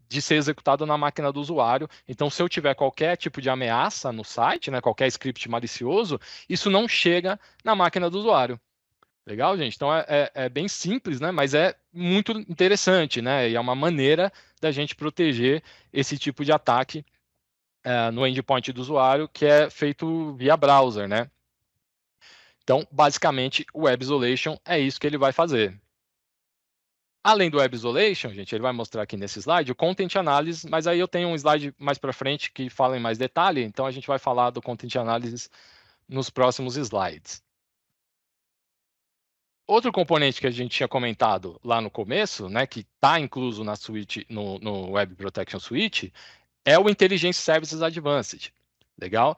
de ser executado na máquina do usuário. Então, se eu tiver qualquer tipo de ameaça no site, né, qualquer script malicioso, isso não chega na máquina do usuário. Legal, gente? Então é bem simples, né? Mas é muito interessante, né? E é uma maneira da gente proteger esse tipo de ataque no endpoint do usuário, que é feito via browser, né? Então, basicamente, o Web Isolation é isso que ele vai fazer. Além do Web Isolation, gente, ele vai mostrar aqui nesse slide o Content Analysis, mas aí eu tenho um slide mais para frente que fala em mais detalhe, então a gente vai falar do Content Analysis nos próximos slides. Outro componente que a gente tinha comentado lá no começo, né, que está incluso na suite, no Web Protection Suite, é o Intelligence Services Advanced. Legal?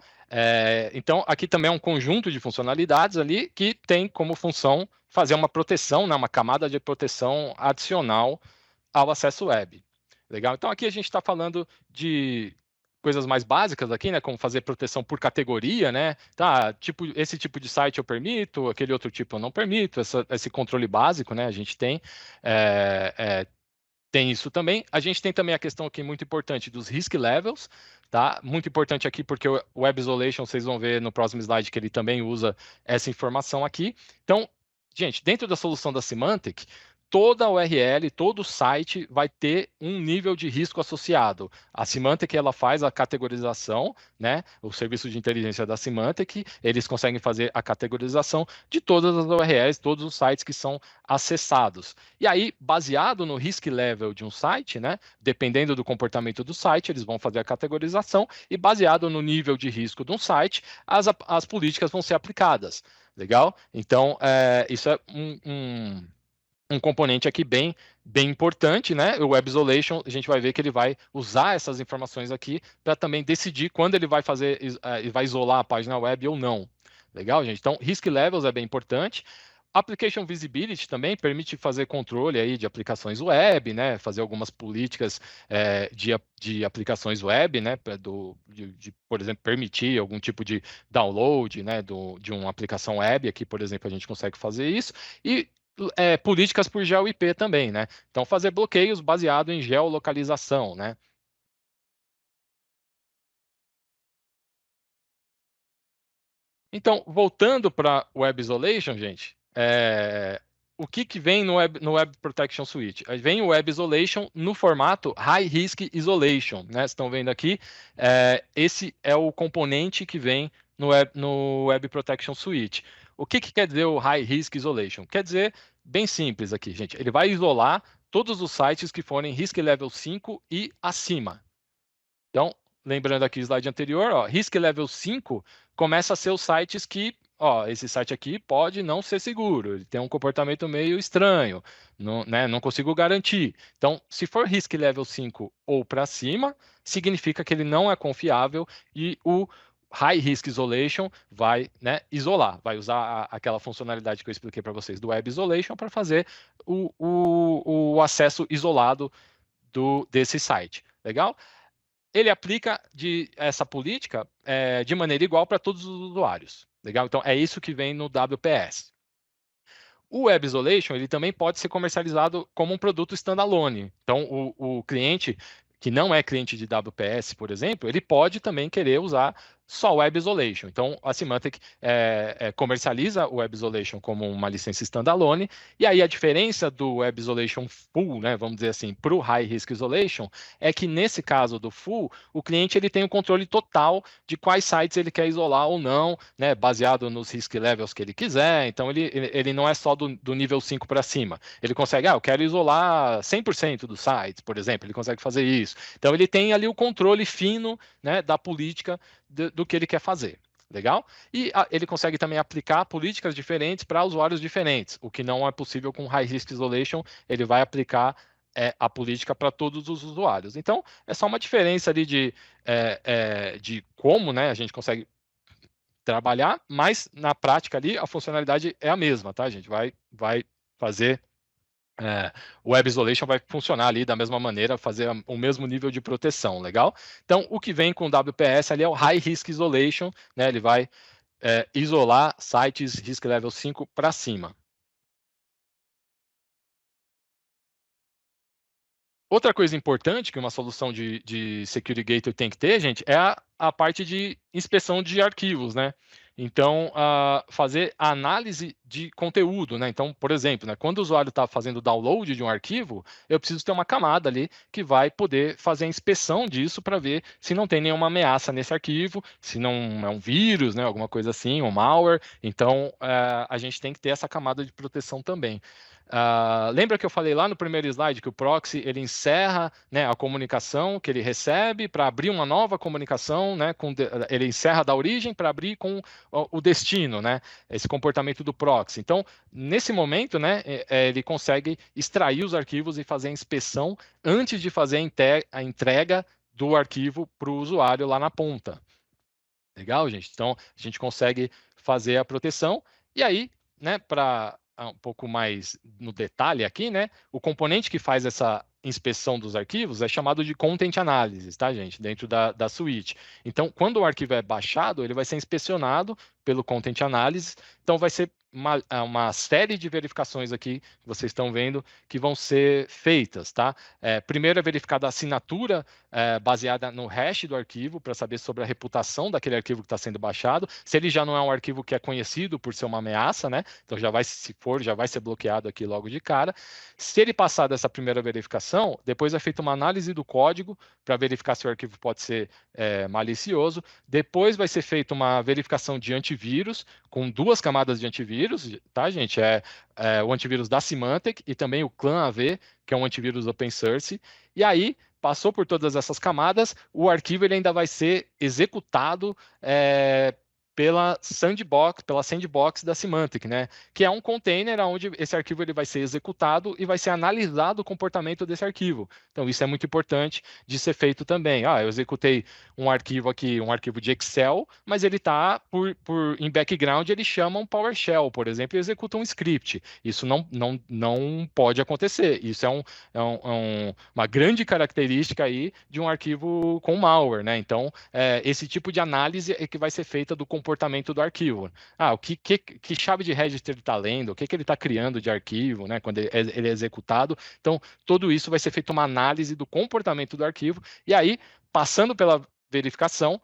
Então, aqui também é um conjunto de funcionalidades ali que tem como função fazer uma proteção, né, uma camada de proteção adicional ao acesso web. Legal? Então, aqui a gente está falando de coisas mais básicas aqui, né, como fazer proteção por categoria, né? Tá, esse tipo de site eu permito, aquele outro tipo eu não permito, esse controle básico, né? A gente tem. Tem isso também. A gente tem também a questão aqui muito importante dos risk levels, tá? Muito importante aqui porque o Web Isolation, vocês vão ver no próximo slide que ele também usa essa informação aqui. Então, gente, dentro da solução da Symantec, toda URL, todo site vai ter um nível de risco associado. A Symantec, ela faz a categorização, né? O serviço de inteligência da Symantec, eles conseguem fazer a categorização de todas as URLs, todos os sites que são acessados. E aí, baseado no risk level de um site, né? Dependendo do comportamento do site, eles vão fazer a categorização e baseado no nível de risco de um site, as políticas vão ser aplicadas. Legal? Então, isso é um componente aqui bem importante, né? O Web Isolation, a gente vai ver que ele vai usar essas informações aqui para também decidir quando ele vai vai isolar a página web ou não. Legal, gente? Então, Risk Levels é bem importante. Application Visibility também permite fazer controle aí de aplicações web, né? Fazer algumas políticas de aplicações web, né? Por exemplo, permitir algum tipo de download, né? De uma aplicação web. Aqui, por exemplo, a gente consegue fazer isso. E políticas por GeoIP também, né? Então, fazer bloqueios baseado em geolocalização, né? Então, voltando para Web Isolation, gente, o que vem no Web Protection Suite? Vem o Web Isolation no formato High Risk Isolation, né? Vocês estão vendo aqui, esse é o componente que vem no Web Protection Suite. O que quer dizer o High Risk Isolation? Quer dizer, bem simples aqui, gente, ele vai isolar todos os sites que forem Risk Level 5 e acima. Então, lembrando aqui o slide anterior, ó, Risk Level 5 começa a ser os sites que, ó, esse site aqui pode não ser seguro, ele tem um comportamento meio estranho, não, né, não consigo garantir. Então, se for Risk Level 5 ou para cima, significa que ele não é confiável e o High Risk Isolation vai, né, isolar, vai usar aquela funcionalidade que eu expliquei para vocês do Web Isolation para fazer o acesso isolado desse site. Legal? Ele aplica essa política de maneira igual para todos os usuários. Legal? Então, é isso que vem no WPS. O Web Isolation ele também pode ser comercializado como um produto standalone. Então, o cliente que não é cliente de WPS, por exemplo, ele pode também querer usar só Web Isolation. Então, a Symantec comercializa o Web Isolation como uma licença standalone, e aí a diferença do Web Isolation Full, né, vamos dizer assim, para o High Risk Isolation, é que nesse caso do Full, o cliente ele tem o controle total de quais sites ele quer isolar ou não, né, baseado nos risk levels que ele quiser. Então, ele não é só do nível 5 para cima. Ele consegue, eu quero isolar 100% dos sites, por exemplo, ele consegue fazer isso. Então, ele tem ali o controle fino, né, da política do que ele quer fazer. Legal? E ele consegue também aplicar políticas diferentes para usuários diferentes, o que não é possível com High Risk Isolation, ele vai aplicar a política para todos os usuários. Então, é só uma diferença ali de como, né, a gente consegue trabalhar, mas na prática ali a funcionalidade é a mesma, tá, gente? Vai fazer o Web Isolation vai funcionar ali da mesma maneira, fazer o mesmo nível de proteção, legal? Então, o que vem com o WPS ali é o High Risk Isolation, né? Ele vai isolar sites Risk Level 5 para cima. Outra coisa importante que uma solução de Security Gateway tem que ter, gente, é a parte de inspeção de arquivos, né? Então, fazer a análise de conteúdo, né? Então, por exemplo, né, quando o usuário está fazendo download de um arquivo, eu preciso ter uma camada ali que vai poder fazer a inspeção disso para ver se não tem nenhuma ameaça nesse arquivo, se não é um vírus, né, alguma coisa assim, um malware. Então, a gente tem que ter essa camada de proteção também. Lembra que eu falei lá no primeiro slide que o proxy ele encerra, né, a comunicação que ele recebe para abrir uma nova comunicação, né, ele encerra da origem para abrir com o destino, né, esse comportamento do proxy. Então, nesse momento, né, ele consegue extrair os arquivos e fazer a inspeção antes de fazer a entrega do arquivo para o usuário lá na ponta. Legal, gente? Então, a gente consegue fazer a proteção. E aí, né, para um pouco mais no detalhe aqui, né, o componente que faz essa inspeção dos arquivos é chamado de Content Analysis, tá, gente? Dentro da suíte. Então, quando o arquivo é baixado, ele vai ser inspecionado pelo Content Analysis. Então, vai ser uma série de verificações aqui que vocês estão vendo que vão ser feitas, tá? Primeiro é verificada a assinatura baseada no hash do arquivo para saber sobre a reputação daquele arquivo que está sendo baixado. Se ele já não é um arquivo que é conhecido por ser uma ameaça, né? Então já vai, se for, já vai ser bloqueado aqui logo de cara. Se ele passar dessa primeira verificação, depois é feita uma análise do código para verificar se o arquivo pode ser malicioso. Depois vai ser feita uma verificação de antivírus com 2 camadas de antivírus, tá, gente? O antivírus da Symantec e também o ClanAV, que é um antivírus open source. E aí, passou por todas essas camadas, o arquivo ele ainda vai ser executado pela sandbox da Symantec, né? Que é um container onde esse arquivo ele vai ser executado e vai ser analisado o comportamento desse arquivo. Então, isso é muito importante de ser feito também. Eu executei um arquivo aqui, um arquivo de Excel, mas ele está, em background, ele chama um PowerShell, por exemplo, e executa um script. Isso não pode acontecer. Isso é uma grande característica aí de um arquivo com malware, né? Então, esse tipo de análise é que vai ser feita do comportamento do arquivo. Que chave de registro ele está lendo, o que ele está criando de arquivo, né, quando ele é executado. Então, tudo isso vai ser feito uma análise do comportamento do arquivo, e aí, passando pela verificação,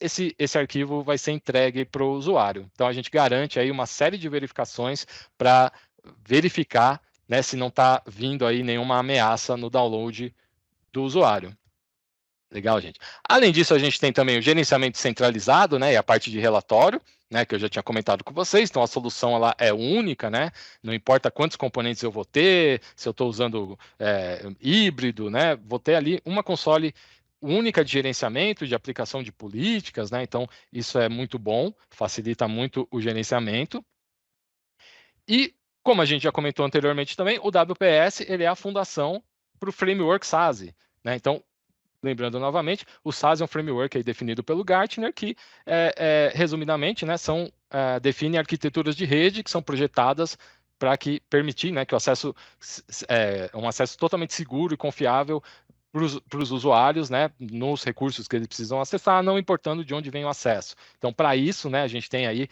esse arquivo vai ser entregue para o usuário. Então, a gente garante aí uma série de verificações para verificar, né, se não está vindo aí nenhuma ameaça no download do usuário. Legal, gente. Além disso, a gente tem também o gerenciamento centralizado, né, e a parte de relatório, né, que eu já tinha comentado com vocês. Então, a solução ela é única, né? Não importa quantos componentes eu vou ter, se eu estou usando híbrido, né? Vou ter ali uma console única de gerenciamento, de aplicação de políticas, né? Então, isso é muito bom, facilita muito o gerenciamento. E, como a gente já comentou anteriormente também, o WPS ele é a fundação para o framework SASE, né? Então, lembrando novamente, o SASE é um framework aí definido pelo Gartner que, resumidamente, né, define arquiteturas de rede que são projetadas para permitir, né, que o acesso um acesso totalmente seguro e confiável para os usuários, né, nos recursos que eles precisam acessar, não importando de onde vem o acesso. Então, para isso, né, a gente tem aí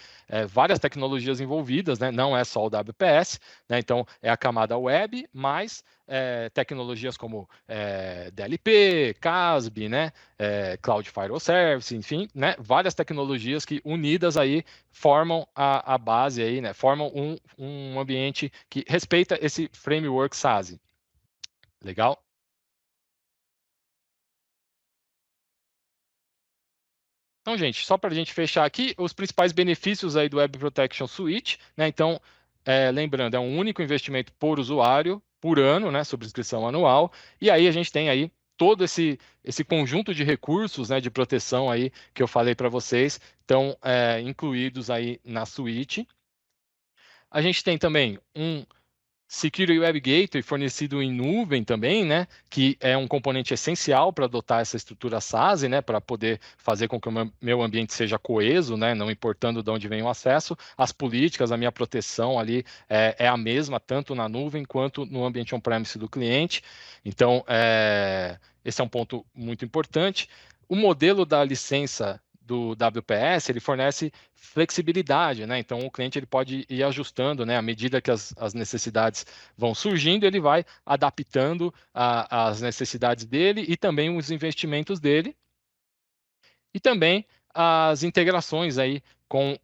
várias tecnologias envolvidas, né, não é só o WPS, né, então é a camada web, mais tecnologias como DLP, CASB, né, Cloud Firewall Service, enfim, né, várias tecnologias que unidas aí formam a base aí, né, formam um ambiente que respeita esse framework SASE. Legal? Então, gente, só para a gente fechar aqui, os principais benefícios aí do Web Protection Suite, né? Então, lembrando, é um único investimento por usuário, por ano, né? Subscrição anual. E aí a gente tem aí todo esse conjunto de recursos, né, de proteção aí que eu falei para vocês, estão incluídos aí na suite. A gente tem também um Security Web Gateway fornecido em nuvem também, né, que é um componente essencial para adotar essa estrutura SASE, né, para poder fazer com que o meu ambiente seja coeso, né, não importando de onde vem o acesso. As políticas, a minha proteção ali é a mesma, tanto na nuvem quanto no ambiente on-premise do cliente. Então, esse é um ponto muito importante. O modelo da licença do WPS, ele fornece flexibilidade, né? Então, o cliente ele pode ir ajustando, né? À medida que as necessidades vão surgindo, ele vai adaptando as necessidades dele e também os investimentos dele. E também as integrações aí com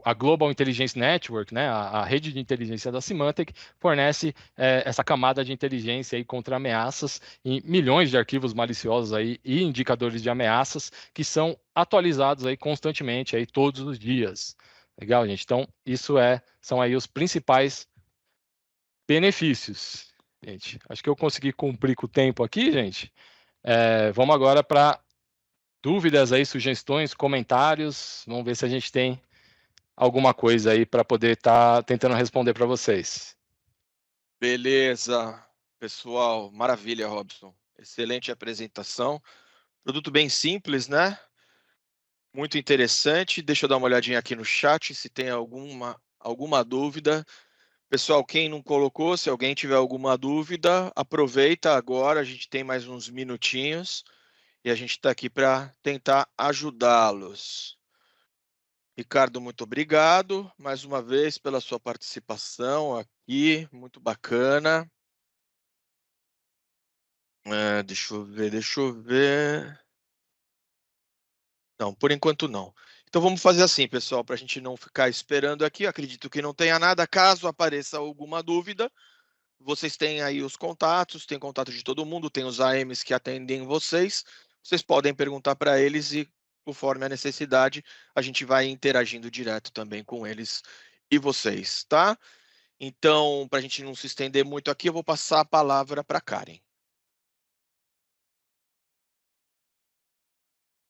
a Global Intelligence Network, né, a rede de inteligência da Symantec, fornece essa camada de inteligência aí contra ameaças em milhões de arquivos maliciosos aí e indicadores de ameaças que são atualizados aí constantemente aí todos os dias. Legal, gente? Então, isso são aí os principais benefícios. Gente, acho que eu consegui cumprir com o tempo aqui, gente. Vamos agora para dúvidas aí, sugestões, comentários. Vamos ver se a gente tem alguma coisa aí para poder estar tentando responder para vocês. Beleza, pessoal. Maravilha, Robson. Excelente apresentação. Produto bem simples, né? Muito interessante. Deixa eu dar uma olhadinha aqui no chat se tem alguma dúvida. Pessoal, quem não colocou, se alguém tiver alguma dúvida, aproveita agora. A gente tem mais uns minutinhos e a gente está aqui para tentar ajudá-los. Ricardo, muito obrigado mais uma vez pela sua participação aqui. Muito bacana. Deixa eu ver. Não, por enquanto não. Então vamos fazer assim, pessoal, para a gente não ficar esperando aqui. Acredito que não tenha nada. Caso apareça alguma dúvida, vocês têm aí os contatos, tem contato de todo mundo, tem os AMs que atendem vocês. Vocês podem perguntar para eles e, conforme a necessidade, a gente vai interagindo direto também com eles e vocês, tá? Então, para a gente não se estender muito aqui, eu vou passar a palavra para a Karen.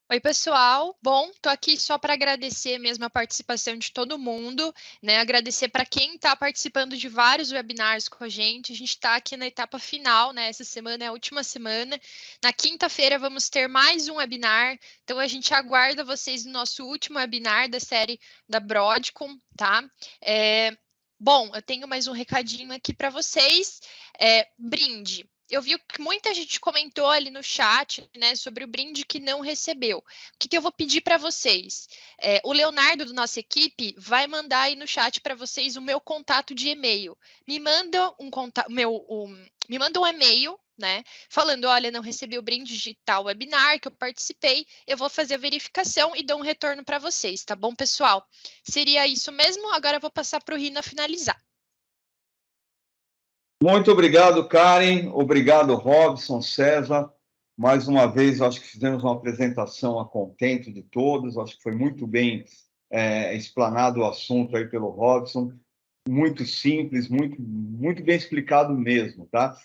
Oi, pessoal. Bom, tô aqui só para agradecer mesmo a participação de todo mundo, né? Agradecer para quem está participando de vários webinars com a gente. A gente está aqui na etapa final, né? Essa semana é a última semana. Na quinta-feira vamos ter mais um webinar. Então a gente aguarda vocês no nosso último webinar da série da Broadcom, tá? Bom, eu tenho mais um recadinho aqui para vocês. Brinde. Eu vi que muita gente comentou ali no chat, né, sobre o brinde que não recebeu. O que eu vou pedir para vocês? O Leonardo, da nossa equipe, vai mandar aí no chat para vocês o meu contato de e-mail. Me manda me manda um e-mail, né, falando, olha, não recebi o brinde de tal webinar que eu participei, eu vou fazer a verificação e dou um retorno para vocês, tá bom, pessoal? Seria isso mesmo, agora eu vou passar para o Rina finalizar. Muito obrigado, Karen. Obrigado, Robson, César. Mais uma vez, acho que fizemos uma apresentação a contento de todos. Acho que foi muito bem explanado o assunto aí pelo Robson. Muito simples, muito bem explicado mesmo, tá?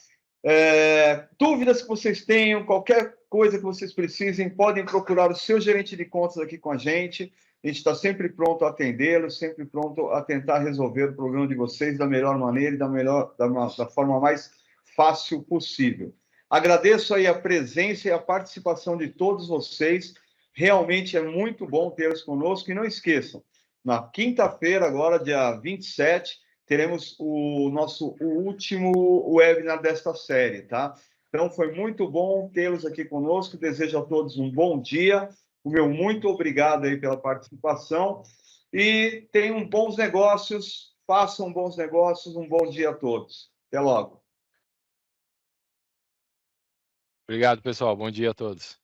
Dúvidas que vocês tenham, qualquer coisa que vocês precisem, podem procurar o seu gerente de contas aqui com a gente. A gente está sempre pronto a atendê-los, sempre pronto a tentar resolver o problema de vocês da melhor maneira e da forma mais fácil possível. Agradeço aí a presença e a participação de todos vocês. Realmente é muito bom tê-los conosco. E não esqueçam, na quinta-feira, agora, dia 27, teremos o último webinar desta série, tá? Então, foi muito bom tê-los aqui conosco. Desejo a todos um bom dia. O meu muito obrigado aí pela participação e tenham bons negócios, façam bons negócios, um bom dia a todos. Até logo. Obrigado, pessoal. Bom dia a todos.